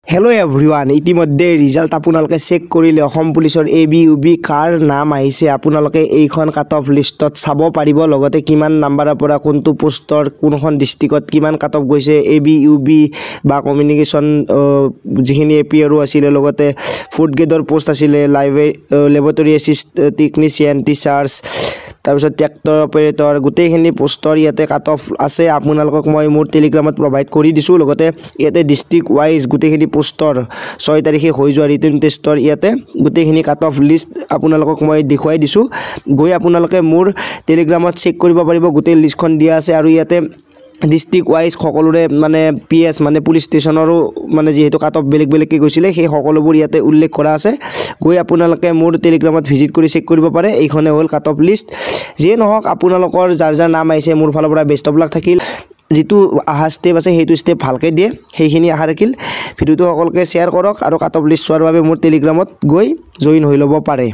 Hello' everyone ইতিমধ্যে result আপোনালোকে check কৰিলে অসম পুলিচৰ ABUB কাৰ নাম আহিছে আপোনালোকে এইখন কাট অফ লিষ্টত চাব পাৰিব লগতে কিমান নাম্বাৰৰ পৰা কোনটো পোষ্টৰ কোনখন ডিস্ট্ৰিক্টত কিমান কাট অফ গৈছে ABUB বা কমিউনিকেশ্যন যিখিনি APRO আছিলে লগতে ফুড গ্ৰেডৰ পোষ্ট আছিলে লেবৰেটৰী এছিষ্টেণ্ট টেকনিচিয়ান টিচাৰ্ছ তাৰপিছত ট্ৰেক্টৰ অপাৰেটৰ গোটেইখিনি পোষ্টৰ ইয়াতে কাট অফ আছে আপোনালোকক মই মোৰ টেলিগ্ৰামত প্ৰভাইড কৰি দিছোঁ লগতে ইয়াতে ডিস্ট্ৰিক্ট ৱাইজ গোটেইখিনি পোষ্টৰ 6 তাৰিখে হৈ যোৱা ৰিটেন টেষ্টৰ ইয়াতে গোটেইখিনি কাট অফ লিষ্ট আপোনালোকক মই দেখুৱাই দিছোঁ গৈ আপোনালোকে মোৰ টেলিগ্ৰামত চেক কৰিব পাৰিব গোটেই লিষ্টখন দিয়া আছে আৰু ইয়াতে ডিস্ট্ৰিক্ট ৱাইজ সকলোৰে মানে PS মানে পুলিচ ষ্টেচনৰো মানে যেহেতু কাট অফ বেলেগ বেলেগকৈ গৈছিলে সেই সকলোবোৰ ইয়াতে উল্লেখ কৰা আছে গৈ আপোনালোকে মোৰ টেলিগ্ৰামত ভিজিট কৰি চেক কৰিব পাৰে এইখনে হ'ল কাট অফ লিষ্ট যিয়ে নহওক আপোনালোকৰ যাৰ যাৰ নাম আহিছে মোৰ ফালৰ পৰা বেষ্ট অফ লাক থাকিল যেটো আহা স্টেপ আছে সেইটো স্টেপ ভালকৈ দিয়ে সেইখিনি আশা ৰাখিল ভিডিওটো সকলোকে শ্বেয়াৰ কৰক আৰু কাট অফ লিষ্ট চোৱাৰ বাবে মোৰ টেলিগ্ৰামত গৈ জইন হৈ ল'ব পাৰে।